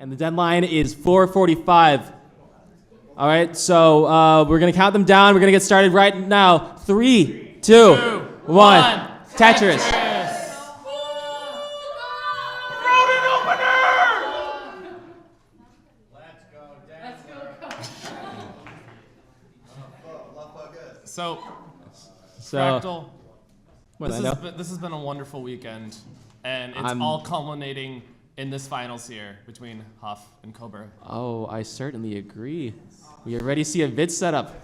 And the deadline is 4:45. All right, so we're going to count them down. We're going to get started right now. 3, 2, 1. Tetris. So Fractal, this has been a wonderful weekend, and it's all culminating in this finals here between Huff and Cobra. Oh, I certainly agree. We already see a vid setup.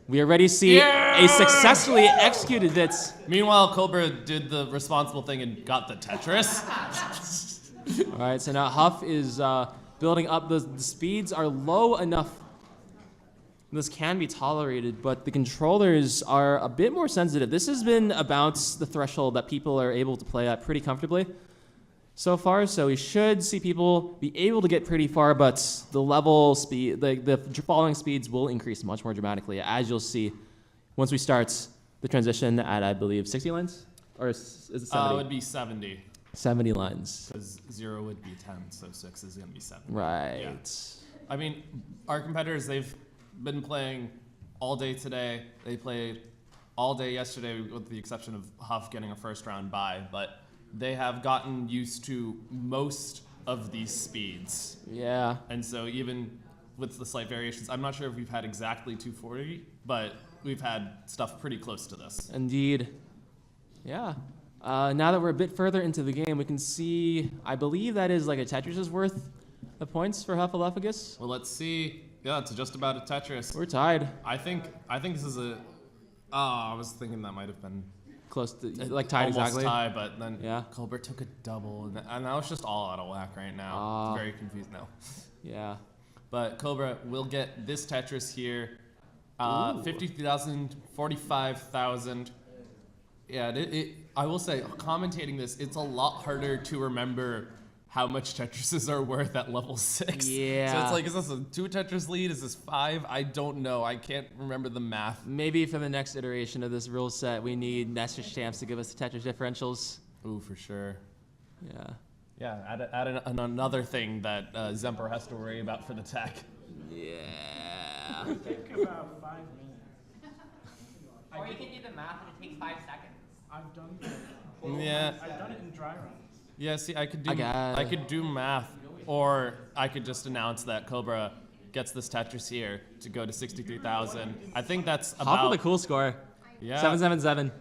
We already see a successfully executed Vits. Meanwhile, Cobra did the responsible thing and got the Tetris. All right, so now Huff is building up. The speeds are low enough. This can be tolerated, but the controllers are a bit more sensitive. This has been about the threshold that people are able to play at pretty comfortably so far, so we should see people be able to get pretty far, but the level speed, the following speeds will increase much more dramatically, as you'll see once we start the transition at, I believe, 60 lines? Or is it 70? It would be 70. 70 lines. Because 0 would be 10, so 6 is going to be 7. Right. Yeah. I mean, our competitors, they've been playing all day today. They played all day yesterday, with the exception of Huff getting a first round bye, but they have gotten used to most of these speeds. Yeah. And so even with the slight variations, I'm not sure if we've had exactly 240, but we've had stuff pretty close to this. Indeed. Yeah. Now that we're a bit further into the game, we can see, I believe that is like a Tetris' worth of points for Huffaluffagus. Well, let's see. Yeah, it's just about a Tetris. We're tied. I think this is a. Oh, I was thinking that might have been close to like tied almost exactly. Tie, but then Cobra took a double, and now it's just all out of whack right now. Very confused now. Yeah. But Cobra will get this Tetris here. 50,000, 45,000. Yeah, I will say, commentating this, it's a lot harder to remember how much Tetrises are worth at level 6. Yeah. So it's like, is this a 2 Tetris lead? Is this 5? I don't know. I can't remember the math. Maybe for the next iteration of this rule set, we need Nestor stamps to give us the Tetris differentials. Ooh, for sure. Yeah. Yeah, add another thing that Zempro has to worry about for the tech. Yeah. It take about 5 minutes. Or you can do the math and it takes 5 seconds. I've done that. I've done it in dry runs. Yeah, see, I could do math, or I could just announce that Cobra gets this Tetris here to go to 63,000. I think that's about... Huff with a cool score. Yeah. 777.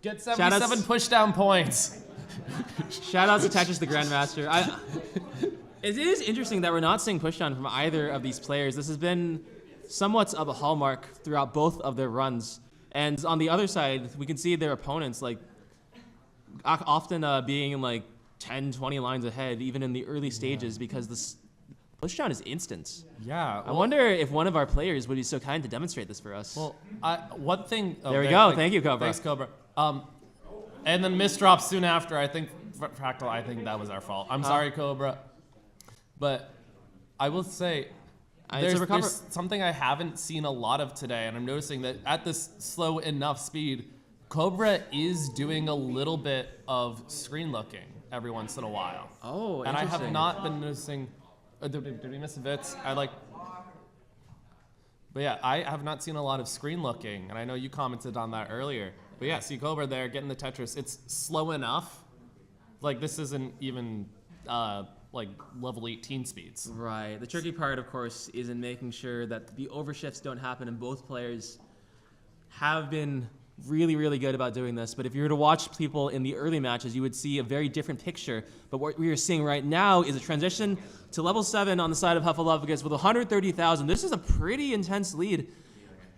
Get 77 pushdown points. Shout out to Tetris the Grandmaster. It is interesting that we're not seeing pushdown from either of these players. This has been somewhat of a hallmark throughout both of their runs. And on the other side, we can see their opponents like often being like 10, 20 lines ahead, even in the early stages, because this pushdown is instant. Yeah. I wonder if one of our players would be so kind to demonstrate this for us. Well, one thing... there we go. Thank you, Cobra. Thanks, Cobra. And then misdrop soon after. I think, Fractal, I think that was our fault. I'm sorry, Cobra. But I will say, there's something I haven't seen a lot of today, and I'm noticing that at this slow enough speed, Cobra is doing a little bit of screen looking every once in a while. Oh, and I have not been noticing. Did we miss a bit? But yeah, I have not seen a lot of screen looking, and I know you commented on that earlier. But yeah, see Cobra there getting the Tetris. It's slow enough. Like this isn't even like level 18 speeds. Right. The tricky part, of course, is in making sure that the overshifts don't happen, and both players have been really, really good about doing this. But if you were to watch people in the early matches, you would see a very different picture. But what we are seeing right now is a transition to level 7 on the side of Huffaluffagus with 130,000. This is a pretty intense lead.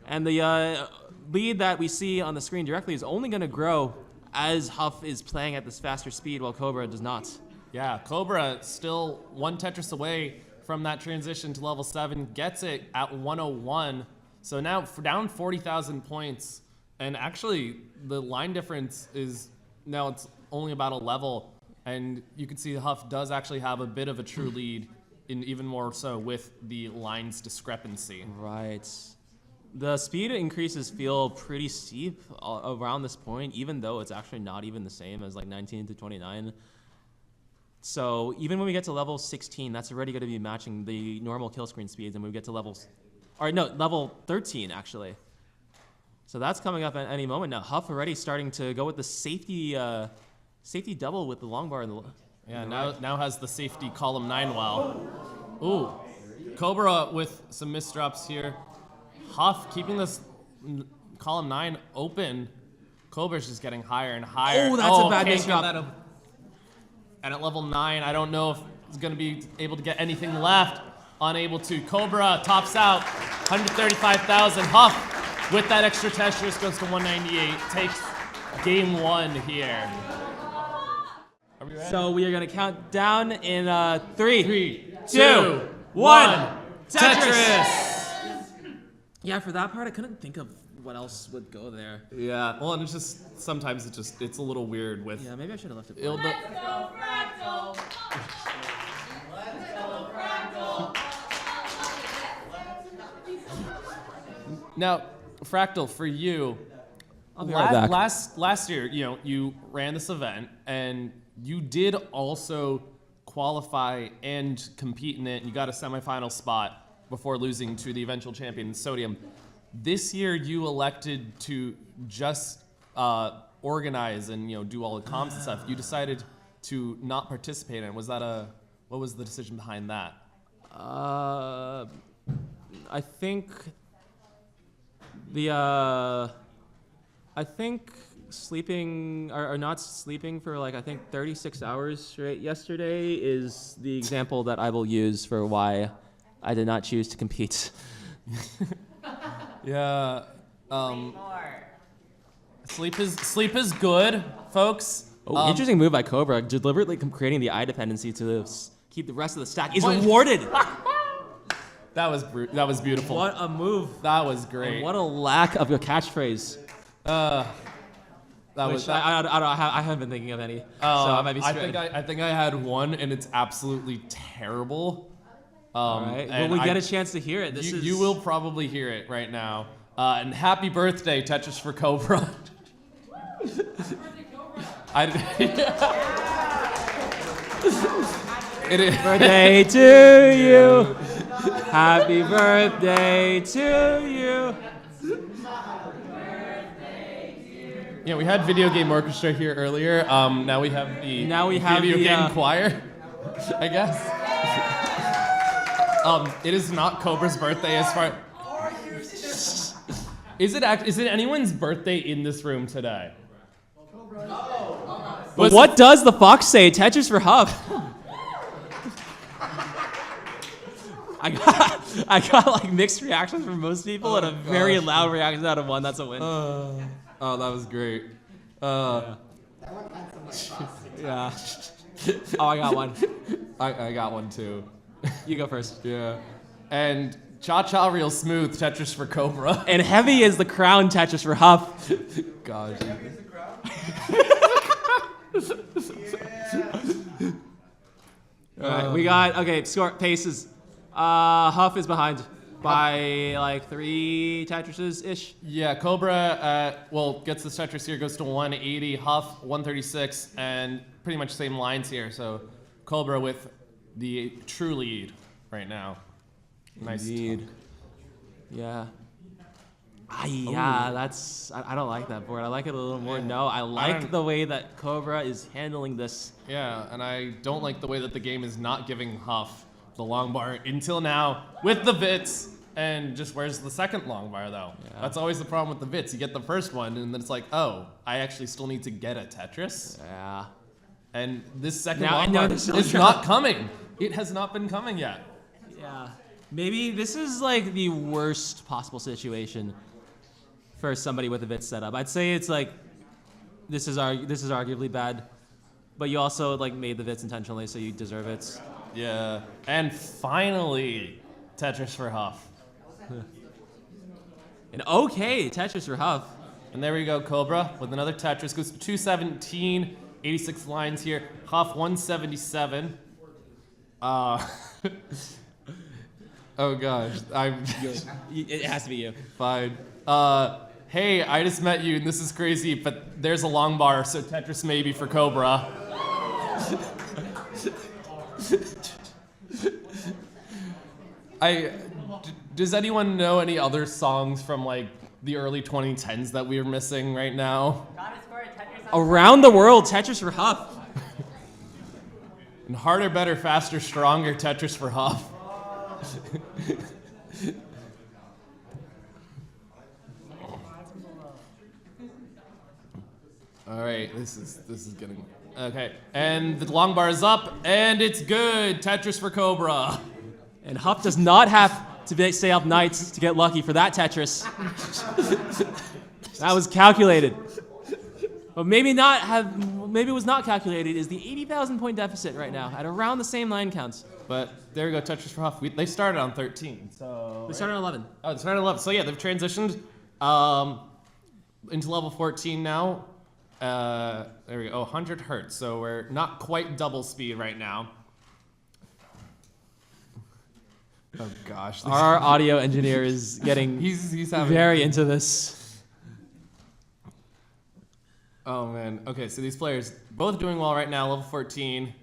And the lead that we see on the screen directly is only going to grow as Huff is playing at this faster speed while Cobra does not. Yeah, Cobra still 1 Tetris away from that transition to level 7, gets it at 101. So now down 40,000 points. And actually, the line difference is now it's only about a level. And you can see Huff does actually have a bit of a true lead, in even more so with the lines discrepancy. Right. The speed increases feel pretty steep around this point, even though it's actually not even the same as like 19 to 29. So even when we get to level 16, that's already going to be matching the normal kill screen speeds, and we get to level 13 actually. So that's coming up at any moment now. Huff already starting to go with the safety double with the long bar. Yeah, now has the safety column 9 wow. Ooh, Cobra with some misdrops here. Huff keeping this column 9 open. Cobra's just getting higher and higher. Oh, that's a bad can't get misdrop. that up. And at level 9, I don't know if he's going to be able to get anything left. Unable to. Cobra tops out 135,000. Huff with that extra Tetris goes to 198. Takes game 1 here. Are we ready? So we are going to count down in 3, 2, 1. Tetris! Yeah, for that part, I couldn't think of what else would go there. Yeah, well, and it's just, sometimes it's a little weird with... Yeah, maybe I should have left it. It'll Let's go Fractal! Let's go Fractal! Now, Fractal, for you, I'll be right back. last year, you ran this event, and you did also qualify and compete in it, and you got a semifinal spot before losing to the eventual champion, Sodium. This year, you elected to just organize and do all the comms and stuff. You decided to not participate in it. What was the decision behind that? I think sleeping or not sleeping for I think 36 hours straight yesterday is the example that I will use for why I did not choose to compete. Yeah. More. Sleep is good, folks. Oh, interesting move by Cobra, deliberately creating the eye dependency to keep the rest of the stack. Is rewarded. That was beautiful. What a move. That was great. And what a lack of a catchphrase. That Which was. I haven't been thinking of any. So I might be straight. I think I had one, and it's absolutely terrible. All right. Well, and we get a chance to hear it. You will probably hear it right now. And happy birthday, Tetris for Cobra. It is. Birthday to you. Happy birthday to you. Yeah, we had video game orchestra here earlier. Now we have the video game choir, I guess. It is not Cobra's birthday as far. Is it anyone's birthday in this room today? But what does the fox say? Tetris for Huff. I got mixed reactions from most people and a very loud reaction out of one. That's a win. Oh, that was great. Yeah. Oh, I got one. I got one too. You go first. Yeah. And cha-cha real smooth, Tetris for Cobra. And heavy is the crown, Tetris for Huff. God. All right, we got, score, paces. Huff is behind by 3 Tetrises-ish. Yeah, Cobra, gets the Tetris here, goes to 180, Huff 136, and pretty much same lines here. So Cobra with the true lead right now. Nice. Indeed. Yeah. Yeah, I don't like that board. I like it a little more. Yeah. No, I like the way that Cobra is handling this. Yeah, and I don't like the way that the game is not giving Huff the long bar until now with the Vits. And just where's the second long bar though? Yeah. That's always the problem with the Vits. You get the first one and then it's like, oh, I actually still need to get a Tetris. Yeah. And this second long bar is not coming. It has not been coming yet. Yeah. Maybe this is the worst possible situation for somebody with a Vits setup. I'd say it's this is arguably bad, but you also made the Vits intentionally, so you deserve it. Yeah. And finally, Tetris for Huff. An okay Tetris for Huff. And there we go, Cobra with another Tetris. Goes to 217, 86 lines here. Huff 177. Oh gosh, It has to be you. Fine. Hey, I just met you and this is crazy, but there's a long bar, so Tetris maybe for Cobra. Does anyone know any other songs from like the early 2010s that we're missing right now? Gotta score a Tetris on Around the world, Tetris for Huff. And harder, better, faster, stronger Tetris for Huff. All right, this is getting okay. And the long bar is up, and it's good. Tetris for Cobra. And Huff does not have to stay up nights to get lucky for that Tetris. That was calculated. But maybe it was not calculated, is the 80,000 point deficit right now at around the same line counts. But there we go, Tetris for Huff. They started on 13, so They started on 11. oh, they started on 11. So yeah, they've transitioned into level 14 now. There we go. Oh, 100 hertz. So we're not quite double speed right now. Oh gosh. Our audio engineer is getting he's having very into this. Oh man. Okay, so these players both doing well right now. Level 14.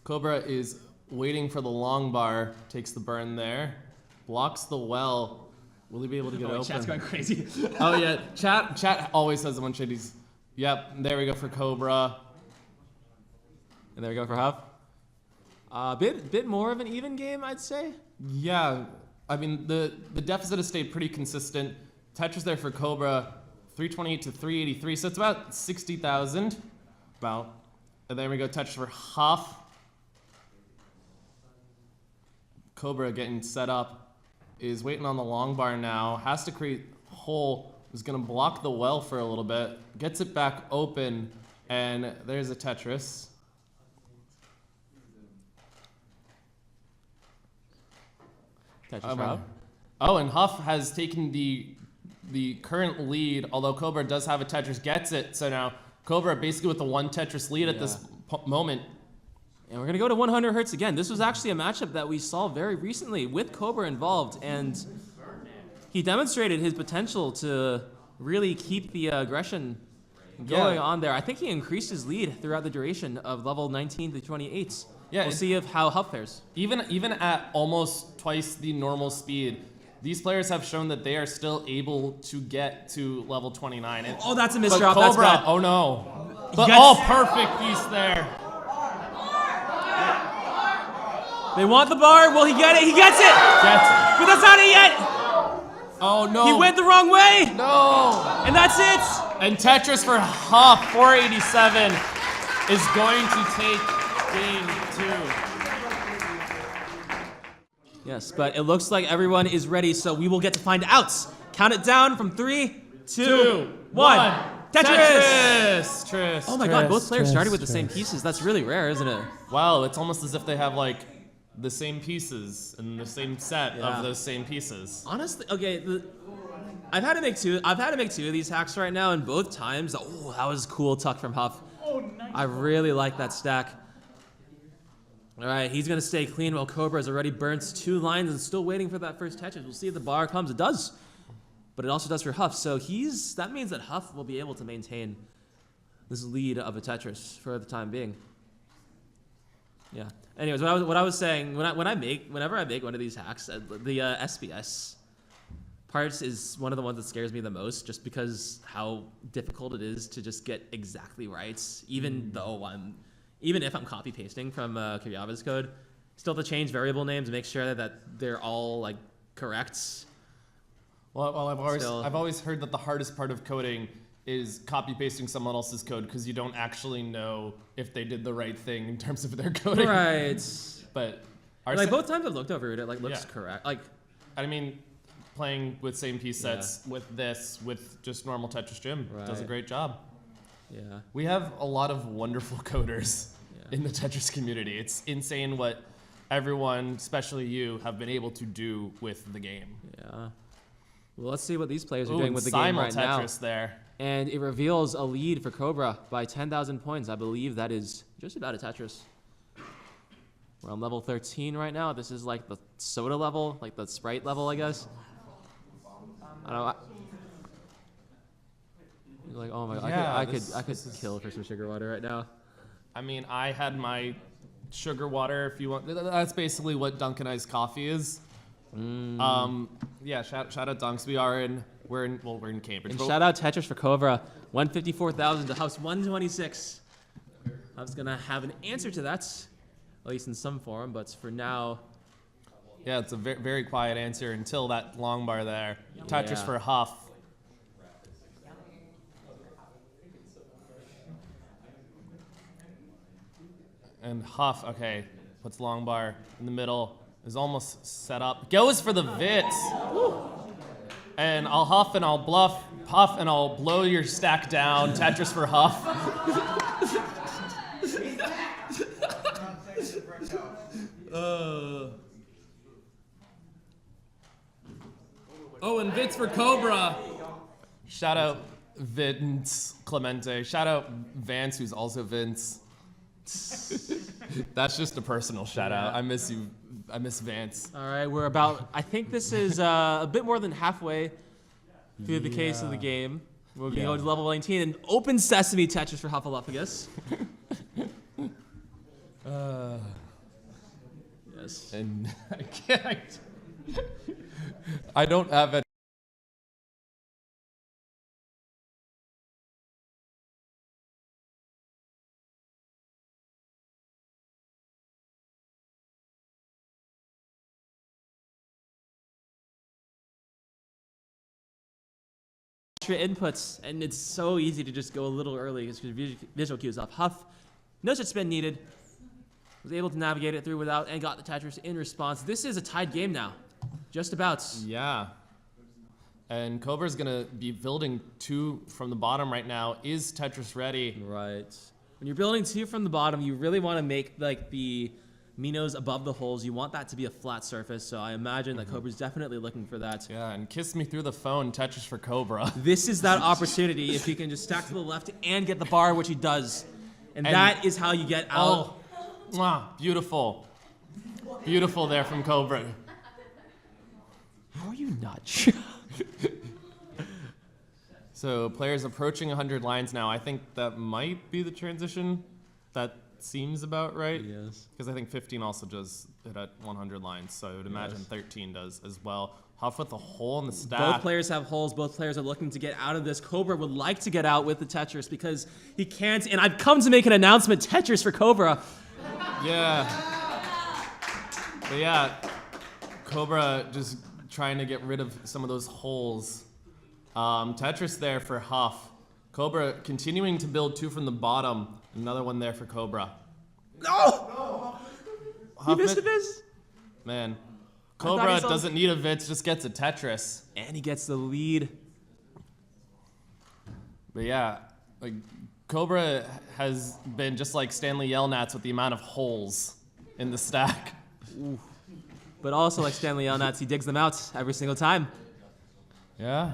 Cobra is waiting for the long bar. Takes the burn there. Blocks the well. Will he be able to get open? Chat's going crazy. Oh yeah. Chat always says the one shit. Yep. There we go for Cobra. And there we go for Huff. Bit more of an even game, I'd say. Yeah. I mean the deficit has stayed pretty consistent. Tetris there for Cobra. 328 to 383, so it's about 60,000. About. And there we go, Tetris for Huff. Cobra getting set up. Is waiting on the long bar now. Has to create a hole. Is going to block the well for a little bit. Gets it back open. And there's a Tetris. Tetris for Huff. Oh, and Huff has taken the current lead, although Cobra does have a Tetris, gets it. So now Cobra basically with the one Tetris lead at this moment. And we're going to go to 100 hertz again. This was actually a matchup that we saw very recently with Cobra involved, and he demonstrated his potential to really keep the aggression going on there. I think he increased his lead throughout the duration of level 19 to 28. Yeah, we'll see how Huff fares. Even at almost twice the normal speed, these players have shown that they are still able to get to level 29. And, oh, that's a but misdrop. Cobra, That's bad. oh no. But Gets- perfect piece there. They want the bar. Will he get it? He gets it. Gets it. But that's not it yet. Oh no. He went the wrong way. No. And that's it. And Tetris for Huff, 487, is going to take game 2. Yes, but it looks like everyone is ready, so we will get to find out. Count it down from 3, 2, 1. Tetris! Oh my god, both players started with the same pieces. That's really rare, isn't it? Wow, it's almost as if they have like the same pieces and the same set of those same pieces. Honestly, okay, I've had to make two of these hacks right now, and both times, that was cool tuck from Huff. Oh, nice. I really like that stack. All right, he's gonna stay clean while Cobra has already burnt 2 lines and still waiting for that first Tetris. We'll see if the bar comes. It does, but it also does for Huff. So that means that Huff will be able to maintain this lead of a Tetris for the time being. Yeah. Anyways, what I was saying, whenever I make one of these hacks, the SBS parts is one of the ones that scares me the most, just because how difficult it is to just get exactly right, even if I'm copy pasting from Kiryava's code. Still have to change variable names and make sure that they're all like correct. Well, I've always heard that the hardest part of coding is copy pasting someone else's code because you don't actually know if they did the right thing in terms of their coding. Right. But both times I've looked over it, looks correct. Like, I mean, playing with same piece sets with just normal Tetris Gym does a great job. Yeah. We have a lot of wonderful coders in the Tetris community. It's insane what everyone, especially you, have been able to do with the game. Yeah. Well, let's see what these players are doing with the game right now. Tetris there. And it reveals a lead for Cobra by 10,000 points. I believe that is just about a Tetris. We're on level 13 right now. This is like the soda level, like the Sprite level, I guess. I don't know. Like, oh my god, I could kill for some sugar water right now. I mean, I had my sugar water if you want. That's basically what Dunkin' Iced Coffee is. Yeah, shout out Dunks. We're in Cambridge. And but- shout out Tetris for Cobra. 154,000 to Huff's 126. Huff's gonna have an answer to that, at least in some form. But for now, Yeah, it's a very, very quiet answer until that long bar there. Tetris for Huff. And Huff, okay, puts long bar in the middle, is almost set up. Goes for the Vits. And I'll Huff and I'll bluff, Puff and I'll blow your stack down. Tetris for Huff. Oh, and Vits for Cobra. Shout out Vince Clemente. Shout out Vance, who's also Vince. That's just a personal shout out. I miss you. I miss Vance. all right, we're about. I think this is a bit more than halfway through the case of the game. We're gonna go to level 19 and open sesame Tetris for Huffaluffagus. Yes. And I can't. I don't have it. Extra inputs, and it's so easy to just go a little early because your visual cue is off. Huff, no such spin needed. Was able to navigate it through without and got the Tetris in response. This is a tied game now. Just about. Yeah. And Cobra's gonna be building 2 from the bottom right now. Is Tetris ready? Right. When you're building 2 from the bottom, you really want to make like the Minos above the holes. You want that to be a flat surface. So I imagine that Cobra's definitely looking for that. Yeah, and kiss me through the phone, Tetris for Cobra. This is that opportunity if he can just stack to the left and get the bar, which he does. And that is how you get out. Oh, mwah, beautiful. Beautiful there from Cobra. How are you not sure? So players approaching 100 lines now. I think that might be the transition. That seems about right. Yes. Because I think 15 also does it at 100 lines. So I would imagine 13 does as well. Huff with a hole in the stack. Both players have holes. Both players are looking to get out of this. Cobra would like to get out with the Tetris because he can't. And I've come to make an announcement, Tetris for Cobra. Yeah. But yeah, Cobra just trying to get rid of some of those holes. Tetris there for Huff. Cobra continuing to build 2 from the bottom. Another one there for Cobra. No! He missed a miss. Man. thought Cobra he saw- doesn't need a Vits, just gets a Tetris. And he gets the lead. But yeah, like Cobra has been just like Stanley Yelnats with the amount of holes in the stack. But also, like Stanley Yelnats, he digs them out every single time. Yeah.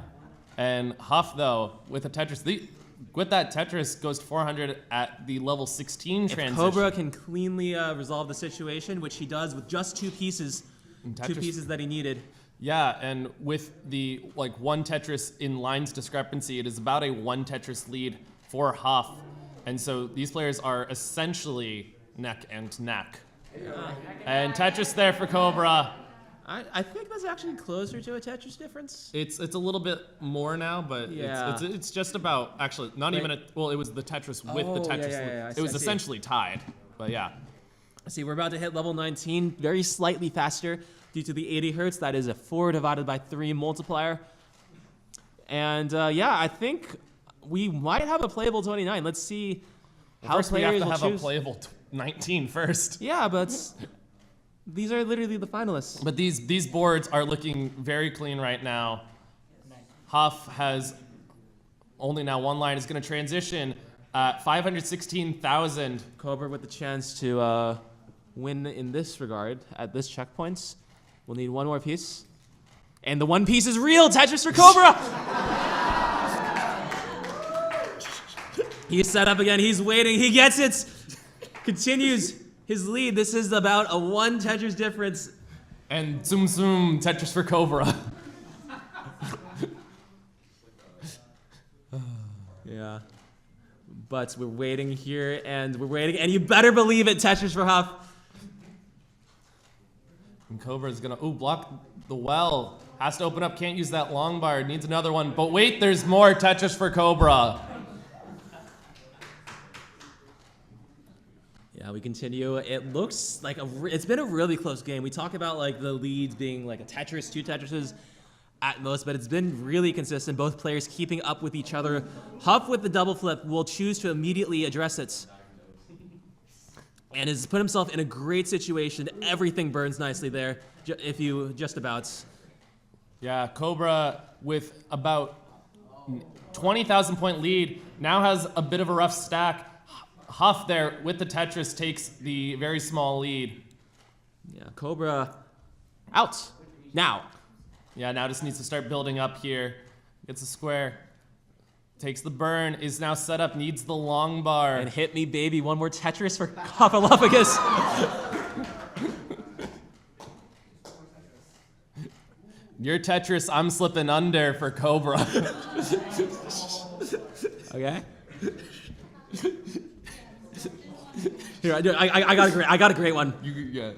And Huff, though, with a Tetris, with that Tetris goes to 400 at the level 16 If transition. Cobra can cleanly resolve the situation, which he does with just 2 pieces, And 2 Tetris- pieces that he needed. Yeah, and with the like 1 Tetris in lines discrepancy, it is about a 1 Tetris lead for Huff. And so these players are essentially neck and neck. And Tetris there for Cobra. I think that's actually closer to a Tetris difference. It's a little bit more now, but Yeah. it's just about, actually, not even it was the Tetris with the Oh, yeah, Tetris. yeah, I It was see. essentially tied, but yeah. See, we're about to hit level 19, very slightly faster due to the 80 hertz. That is a 4 divided by 3 multiplier. And yeah, I think we might have a playable 29. Let's see how First, we have players to will have a choose. playable 19 first. Yeah, but these are literally the finalists. But these boards are looking very clean right now. Huff has only now 1 line. Is going to transition at 516,000. Cobra with the chance to win in this regard at this checkpoint. We'll need 1 more piece. And the 1 piece is real! Tetris for Cobra! He's set up again. He's waiting. He gets it! Continues his lead. This is about a 1 Tetris difference. And zoom zoom, Tetris for Cobra. Yeah. But we're waiting here, and we're waiting, and you better believe it, Tetris for Huff. And Cobra's gonna, block the well. Has to open up, can't use that long bar, needs another one. But wait, there's more Tetris for Cobra. Yeah, we continue. It looks like it's been a really close game. We talk about like the leads being like a Tetris, 2 Tetrises at most, but it's been really consistent. Both players keeping up with each other. Huff with the double flip will choose to immediately address it. And has put himself in a great situation. Everything burns nicely there, if you just about. Yeah, Cobra with about 20,000 point lead now has a bit of a rough stack. Huff there with the Tetris takes the very small lead. Yeah, Cobra out now. Yeah, now just needs to start building up here. Gets a square. Takes the burn, is now set up, needs the long bar. And hit me, baby. One more Tetris for Huffaluffagus. Your Tetris, I'm slipping under for Cobra. Okay. Here, I got a great one. Yeah.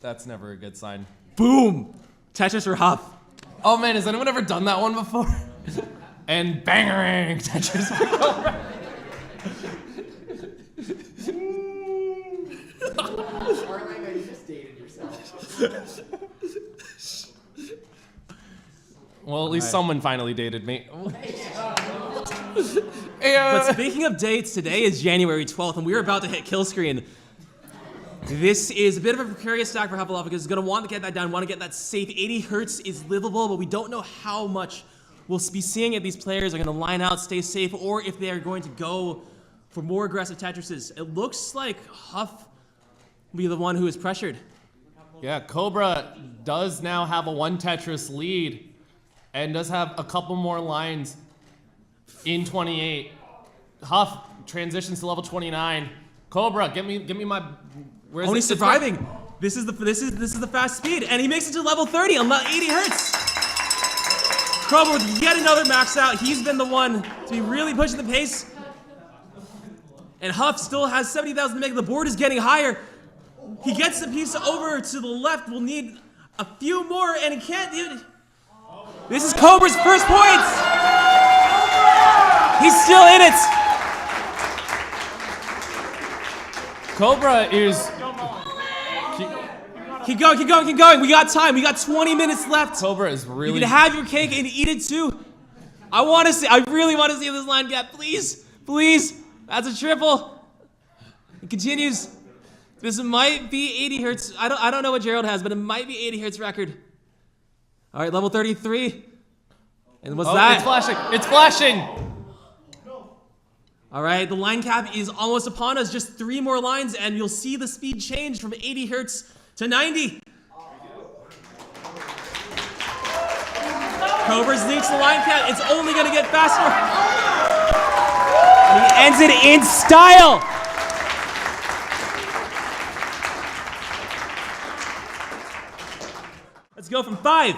That's never a good sign. Boom! Tetris for Huff. Oh man, has anyone ever done that one before? And bangerang, Tetris for Cobra. Morelando, you just dated yourself. Well, at least someone finally dated me. But speaking of dates, today is January 12th, and we're about to hit kill screen. This is a bit of a precarious stack for Hufflepuff because he's going to want to get that down, want to get that safe. 80 hertz is livable, but we don't know how much we'll be seeing if these players are going to line out, stay safe, or if they are going to go for more aggressive Tetrises. It looks like Huff will be the one who is pressured. Yeah, Cobra does now have a 1 Tetris lead and does have a couple more lines in 28. Huff transitions to level 29. Cobra, give me my. Where's Only surviving. This is the fast speed, and he makes it to level 30 on 80 hertz. Cobra with yet another max out. He's been the one to be really pushing the pace. And Huff still has 70,000 to make. The board is getting higher. He gets the piece over to the left. We'll need a few more, and he can't do it. This is Cobra's first points. He's still in it. Cobra is. Keep going, keep going, keep going. We got time. We got 20 minutes left. Cobra is really. You can have your cake and eat it too. I really want to see this line gap. Please, please. That's a triple. It continues. This might be 80 hertz. I don't know what Gerald has, but it might be 80 hertz record. All right, level 33. And what's that? It's flashing. It's flashing. All right, the line cap is almost upon us. Just 3 more lines, and you'll see the speed change from 80 hertz to 90. Cobra's leads the line cap. It's only going to get faster. And he ends it in style. Let's go from 5,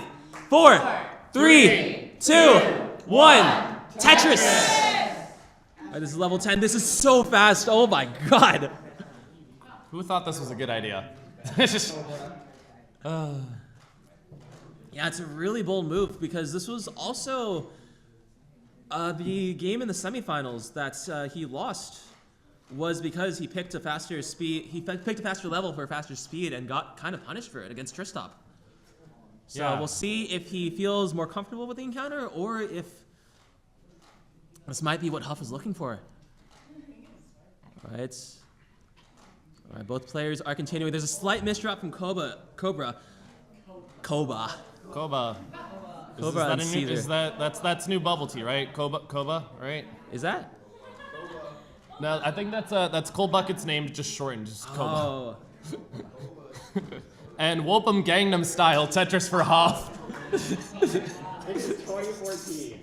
4, 3, 2, 1. Tetris. All right, this is level 10. This is so fast. Oh my god. Who thought this was a good idea? Yeah, it's a really bold move because this was also the game in the semifinals that he lost was because he picked a faster speed. He picked a faster level for a faster speed and got kind of punished for it against Tristop. So Yeah. we'll see if he feels more comfortable with the encounter or if this might be what Huff is looking for. All right. All right, both players are continuing. There's a slight misdrop from Cobra. Koba. That's new bubble tea, right? Koba, right? Is that? No, I think that's Cole Bucket's name, just shortened, just Koba. Oh. And Whoop'em Gangnam Style Tetris for Huff. This is 2014.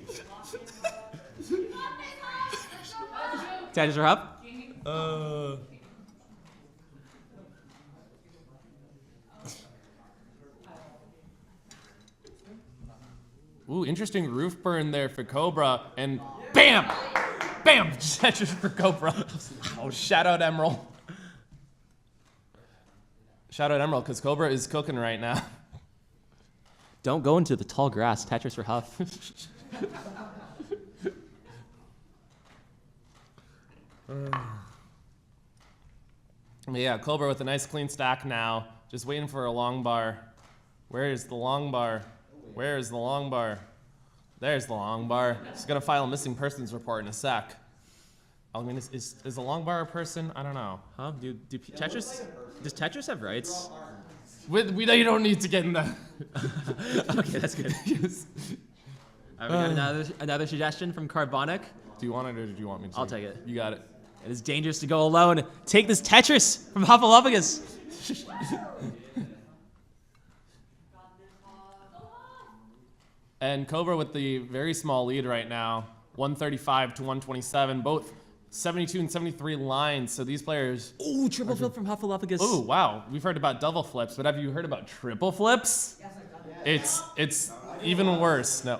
Tetris for Huff? Ooh, interesting roof burn there for Cobra, and bam! Bam! Tetris for Cobra. Oh, shout out Emerald. Shout out Emerald, because Cobra is cooking right now. Don't go into the tall grass. Tetris for Huff. But yeah, Cobra with a nice clean stack now. Just waiting for a long bar. Where is the long bar? Where is the long bar? There's the long bar. He's gonna file a missing persons report in a sec. I mean, is the long bar a person? I don't know. Huh? Does Tetris have rights? We know you don't need to get in that. Okay, that's good. All right, we got another suggestion from Carbonic. Do you want it or do you want me to? I'll take it. You got it. It is dangerous to go alone. Take this Tetris from Huffaluffagus. And Cobra with the very small lead right now, 135 to 127, both 72 and 73 lines. So these players. Ooh, triple flip from Huffaluffagus. Ooh, wow. We've heard about double flips, but have you heard about triple flips? Yes, I've done. It's even worse. No.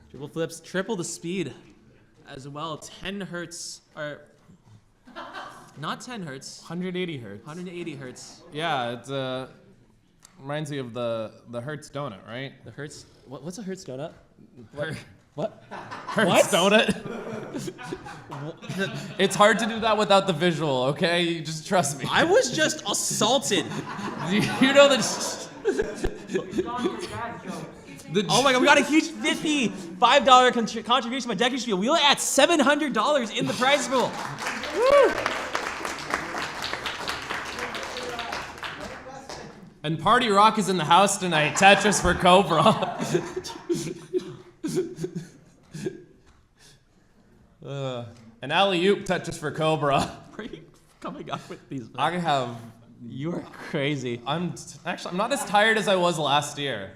Triple flips, triple the speed as well. 10 hertz, or not 10 hertz, 180 hertz. 180 hertz. Yeah, it reminds me of the Hertz donut, right? The hertz, what's a hertz donut? What? Hertz donut? It's hard to do that without the visual, okay? You just trust me. I was just assaulted. You know that. Oh my god, we got a huge $55 contribution by Deku Spiel. We're at $700 in the prize pool. Woo! And Party Rock is in the house tonight. Tetris for Cobra. An alley-oop Tetris for Cobra. Where are you coming up with these? I have. You're crazy. I'm not as tired as I was last year.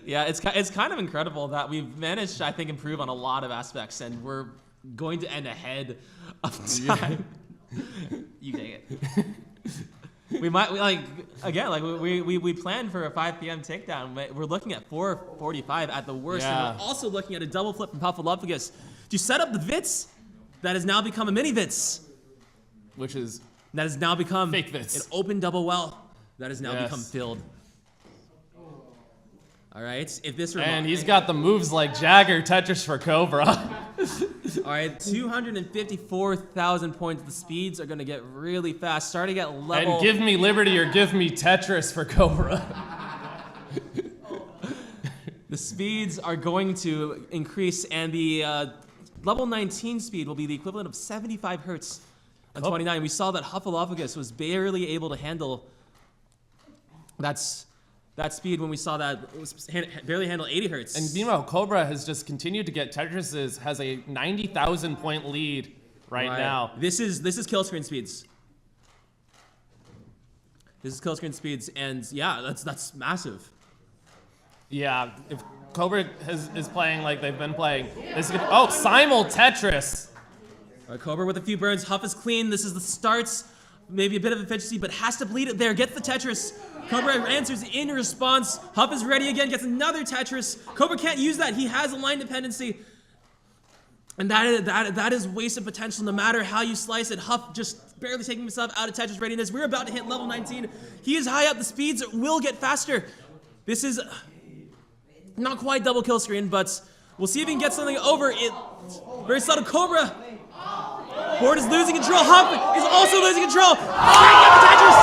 Yeah, it's kind of incredible that we've managed to, I think, improve on a lot of aspects, and we're going to end ahead of time. You dang it. We planned for a 5 p.m. takedown. We're looking at 4:45 at the worst, Yeah. and we're also looking at a double flip from Huffaluffagus to set up the Vitz that has now become a mini Vitz. That has now become fake Vitz. an open double well that has now Yes. become filled. All right, if this And he's got the moves like Jagger Tetris for Cobra. All right, 254,000 points. The speeds are going to get really fast, starting at level. And give me Liberty or give me Tetris for Cobra. The speeds are going to increase, and the level 19 speed will be the equivalent of 75 hertz on 29. We saw that Huffaluffagus was barely able to handle that speed when we saw that it was barely handle 80 hertz. And meanwhile, Cobra has just continued to get has a 90,000 point lead right now. This is kill screen speeds. This is kill screen speeds, and yeah, that's massive. Yeah, if Cobra is playing like they've been playing, this is gonna, Simul Tetris. All right, Cobra with a few burns. Huff is clean. This is the starts. Maybe a bit of efficiency, but has to bleed it there. Gets the Tetris. Cobra answers in response. Huff is ready again. Gets another Tetris. Cobra can't use that. He has a line dependency. And that is wasted potential no matter how you slice it. Huff just barely taking himself out of Tetris readiness. We're about to hit level 19. He is high up. The speeds will get faster. This is not quite double kill screen, but we'll see if he can get something over it. Very subtle. Cobra. Board is losing control. Huff is also losing control. Breaking up the Tetris.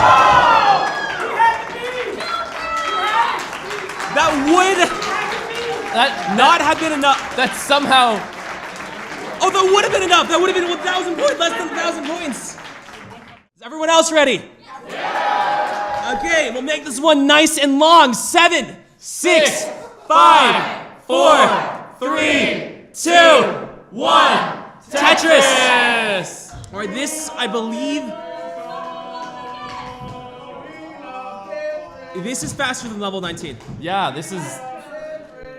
That would not have been enough. That somehow. Oh, that would have been enough. That would have been 1,000 points, less than 1,000 points. Is everyone else ready? Yeah. Okay, we'll make this one nice and long. 7, 6, 5, 4, 3, 2, 1. Tetris! All right, this, I believe, this is faster than level 19. Yeah, this is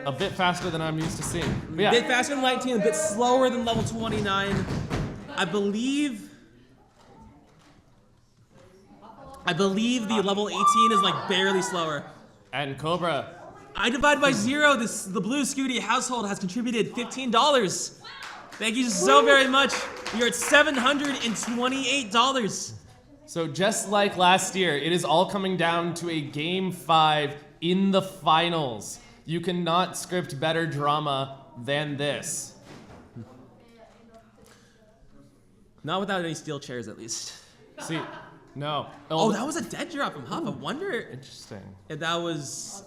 a bit faster than I'm used to seeing. But yeah. A bit faster than 19, a bit slower than level 29. I believe the level 18 is like barely slower. And Cobra. I divide by 0. The Blue Scooty household has contributed $15. Thank you so very much. You're at $728. So just like last year, it is all coming down to a game 5 in the finals. You cannot script better drama than this. Not without any steel chairs, at least. See, no. Oh, that was a dead drop from Huff. I wonder Interesting. if that was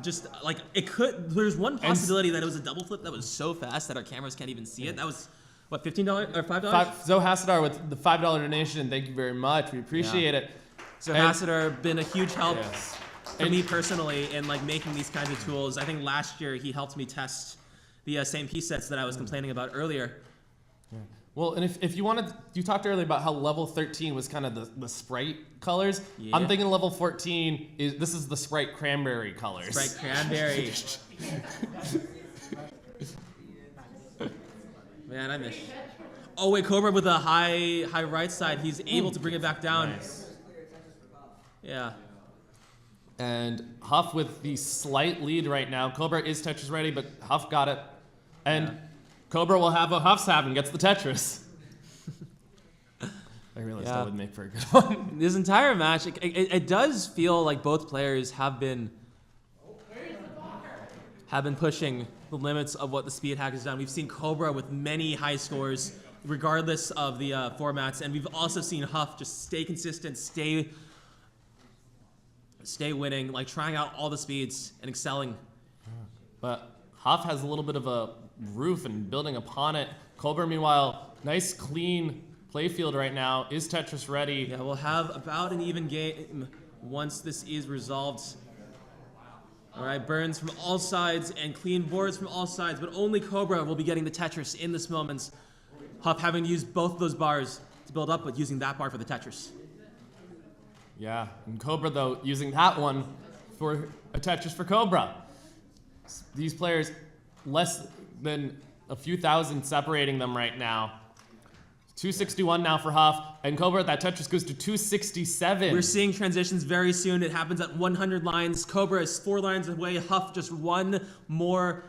just like it could. There's one possibility that it was a double flip that was so fast that our cameras can't even see it. That was what, $15 or $5? Zoe Hassadar with the $5 donation. Thank you very much. We appreciate it. So And- Hassadar been a huge help Yes. for me personally in like making these kinds of tools. I think last year he helped me test the same piece sets that I was complaining about earlier. Well, and if you wanted, you talked earlier about how level 13 was kind of the Sprite colors. Yeah. I'm thinking level 14 this is the Sprite cranberry colors. Sprite cranberry. Man, I miss. Oh wait, Cobra with a high right side. He's able to bring it back down. Nice. Yeah. And Huff with the slight lead right now. Cobra is Tetris ready, but Huff got it. And Cobra will have what Huff's having, gets the Tetris. I realized that would make for a good one. This entire match, it does feel like both players have been pushing the limits of what the speed hack has done. We've seen Cobra with many high scores, regardless of the formats, and we've also seen Huff just stay consistent, stay winning, like trying out all the speeds and excelling. But Huff has a little bit of a roof and building upon it. Cobra, meanwhile, nice clean playfield right now. Is Tetris ready? Yeah, we'll have about an even game once this is resolved. All right, burns from all sides and clean boards from all sides, but only Cobra will be getting the Tetris in this moment. Huff having to use both of those bars to build up, but using that bar for the Tetris. Yeah, and Cobra, though, using that one for a Tetris for Cobra. These players, less than a few thousand separating them right now. 261 now for Huff, and Cobra, that Tetris goes to 267. We're seeing transitions very soon. It happens at 100 lines. Cobra is 4 lines away. Huff just one more.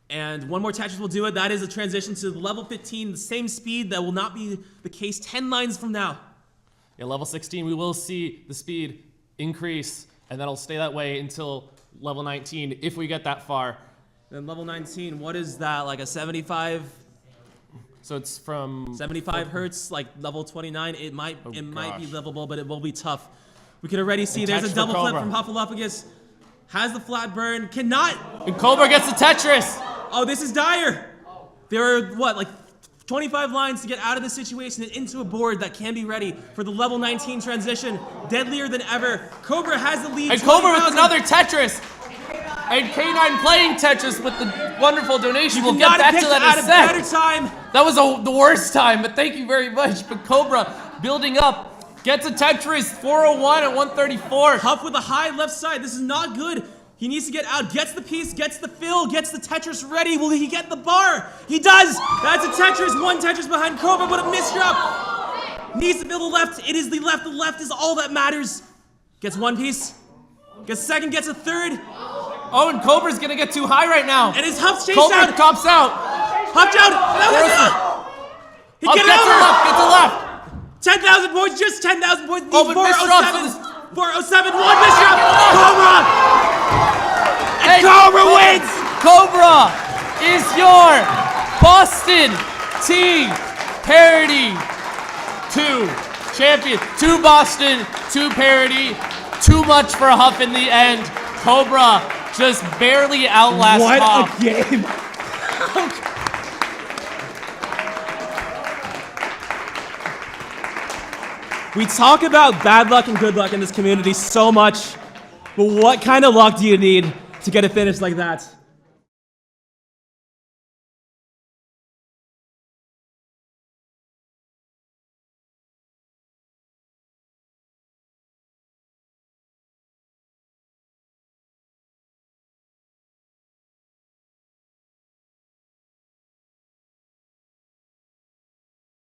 And one more Tetris will do it. That is a transition to level 15, the same speed. That will not be the case 10 lines from now. Yeah, level 16, we will see the speed increase, and that'll stay that way until level 19, if we get that far. Then level 19, what is that? Like a 75? So it's from 75 hertz, like level 29. It might be gosh. livable, but it will be tough. We can already see And there's touch a for double flip Cobra. from Hufflepuffus. Has the flat burn, cannot. And Cobra gets the Tetris. Oh, this is dire. There are, what, like 25 lines to get out of this situation and into a board that can be ready for the level 19 transition. Deadlier than ever. Cobra has the lead. And Cobra with 20,000. another Tetris. And K9 playing Tetris with the wonderful donation. We'll get Not back picked to that out in a a better sec. time. That was the worst time, but thank you very much. But Cobra building up, gets a Tetris, 401 at 134. Huff with a high left side. This is not good. He needs to get out, gets the piece, gets the fill, gets the Tetris ready. Will he get the bar? He does! That's a Tetris, one Tetris behind Cobra, but a misdrop. Needs to build the left, it is the left is all that matters. Gets one piece, gets second, gets a third. Oh, and Cobra's gonna get too high right now. And his Huff's chased Cobra out. tops out. Huff down, that was it! He Huff get gets over! a left, gets a left. 10,000 points, just 10,000 points. Oh, but misdrop for 407, one misdrop. Cobra! Hey, Cobra wins! Cobra is your Boston T Parity 2 champion. 2 Boston, 2 Parity. Too much for Huff in the end. Cobra just barely outlasts Huff. What a game! We talk about bad luck and good luck in this community so much, but what kind of luck do you need to get a finish like that?